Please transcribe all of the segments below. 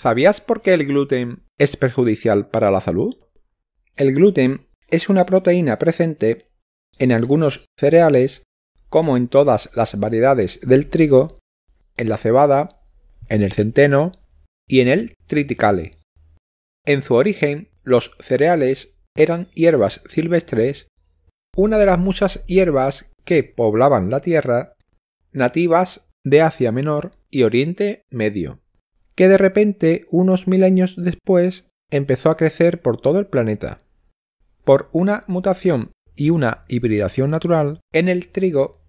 ¿Sabías por qué el gluten es perjudicial para la salud? El gluten es una proteína presente en algunos cereales, como en todas las variedades del trigo, en la cebada, en el centeno y en el triticale. En su origen, los cereales eran hierbas silvestres, una de las muchas hierbas que poblaban la tierra, nativas de Asia Menor y Oriente Medio, que de repente, unos 1000 años después, empezó a crecer por todo el planeta. Por una mutación y una hibridación natural en el trigo,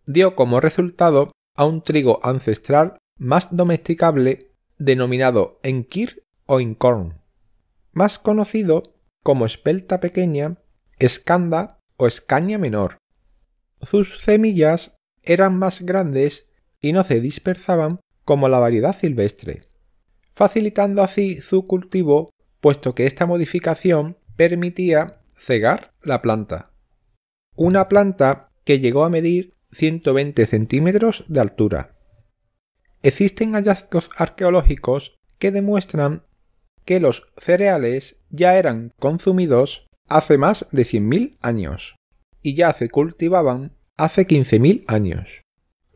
dio como resultado a un trigo ancestral más domesticable denominado Enkir o Incorn, más conocido como espelta pequeña, escanda o escaña menor. Sus semillas eran más grandes y no se dispersaban como la variedad silvestre, facilitando así su cultivo, puesto que esta modificación permitía cegar la planta. Una planta que llegó a medir 120 centímetros de altura. Existen hallazgos arqueológicos que demuestran que los cereales ya eran consumidos hace más de 100.000 años y ya se cultivaban hace 15.000 años.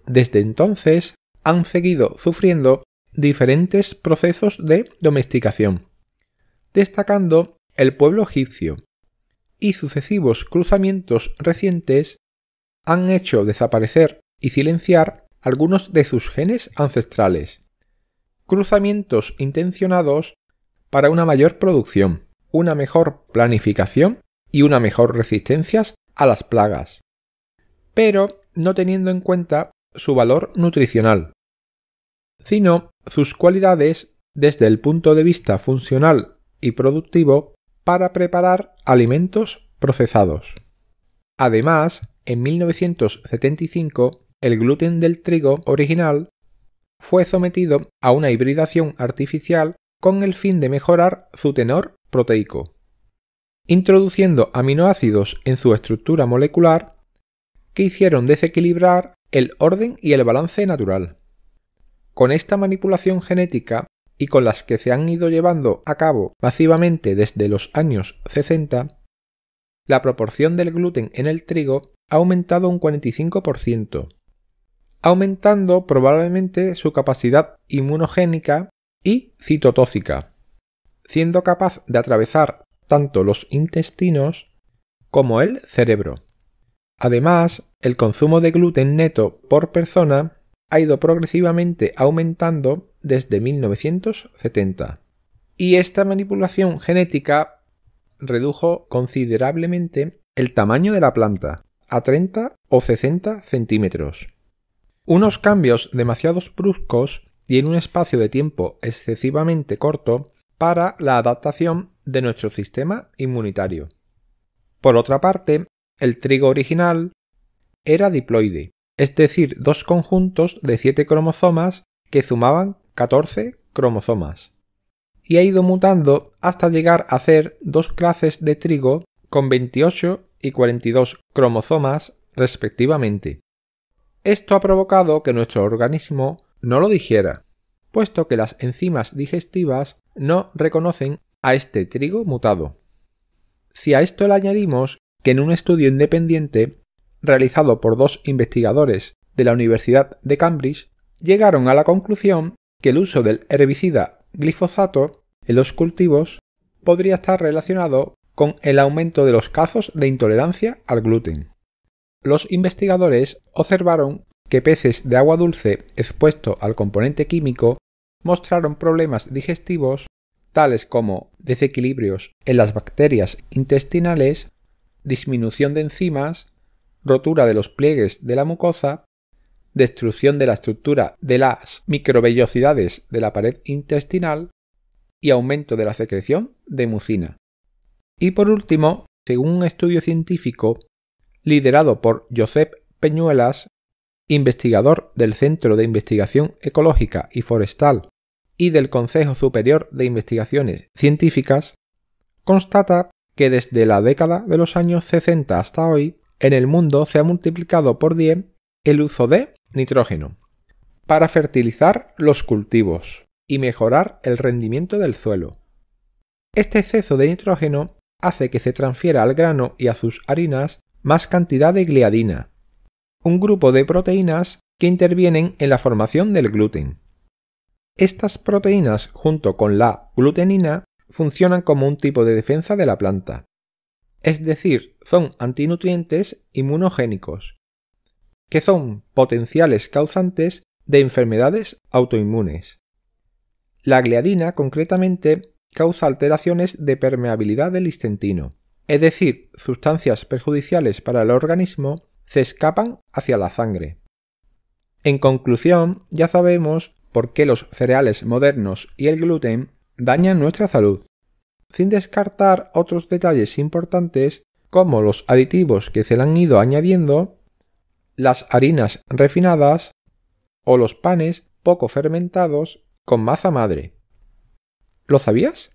Desde entonces han seguido sufriendo diferentes procesos de domesticación, destacando el pueblo egipcio, y sucesivos cruzamientos recientes han hecho desaparecer y silenciar algunos de sus genes ancestrales. Cruzamientos intencionados para una mayor producción, una mejor planificación y una mejor resistencia a las plagas, pero no teniendo en cuenta su valor nutricional, sino sus cualidades desde el punto de vista funcional y productivo para preparar alimentos procesados. Además, en 1975, el gluten del trigo original fue sometido a una hibridación artificial con el fin de mejorar su tenor proteico, introduciendo aminoácidos en su estructura molecular que hicieron desequilibrar el orden y el balance natural. Con esta manipulación genética y con las que se han ido llevando a cabo masivamente desde los años 60, la proporción del gluten en el trigo ha aumentado un 45%, aumentando probablemente su capacidad inmunogénica y citotóxica, siendo capaz de atravesar tanto los intestinos como el cerebro. Además, el consumo de gluten neto por persona ha ido progresivamente aumentando desde 1970. Y esta manipulación genética redujo considerablemente el tamaño de la planta a 30 o 60 centímetros. Unos cambios demasiado bruscos y en un espacio de tiempo excesivamente corto para la adaptación de nuestro sistema inmunitario. Por otra parte, el trigo original era diploide, es decir, dos conjuntos de 7 cromosomas que sumaban 14 cromosomas, y ha ido mutando hasta llegar a ser dos clases de trigo con 28 y 42 cromosomas respectivamente. Esto ha provocado que nuestro organismo no lo digiera, puesto que las enzimas digestivas no reconocen a este trigo mutado. Si a esto le añadimos que en un estudio independiente realizado por dos investigadores de la Universidad de Cambridge, llegaron a la conclusión que el uso del herbicida glifosato en los cultivos podría estar relacionado con el aumento de los casos de intolerancia al gluten. Los investigadores observaron que peces de agua dulce expuestos al componente químico mostraron problemas digestivos tales como desequilibrios en las bacterias intestinales, disminución de enzimas, rotura de los pliegues de la mucosa, destrucción de la estructura de las microvellosidades de la pared intestinal y aumento de la secreción de mucina. Y por último, según un estudio científico liderado por Josep Peñuelas, investigador del Centro de Investigación Ecológica y Forestal y del Consejo Superior de Investigaciones Científicas, constata que desde la década de los años 60 hasta hoy, en el mundo se ha multiplicado por 10 el uso de nitrógeno para fertilizar los cultivos, y mejorar el rendimiento del suelo. Este exceso de nitrógeno hace que se transfiera al grano y a sus harinas más cantidad de gliadina, un grupo de proteínas que intervienen en la formación del gluten. Estas proteínas, junto con la glutenina, funcionan como un tipo de defensa de la planta, es decir, son antinutrientes inmunogénicos, que son potenciales causantes de enfermedades autoinmunes. La gliadina, concretamente, causa alteraciones de permeabilidad del intestino, es decir, sustancias perjudiciales para el organismo se escapan hacia la sangre. En conclusión, ya sabemos por qué los cereales modernos y el gluten dañan nuestra salud, sin descartar otros detalles importantes como los aditivos que se le han ido añadiendo, las harinas refinadas o los panes poco fermentados con masa madre. ¿Lo sabías?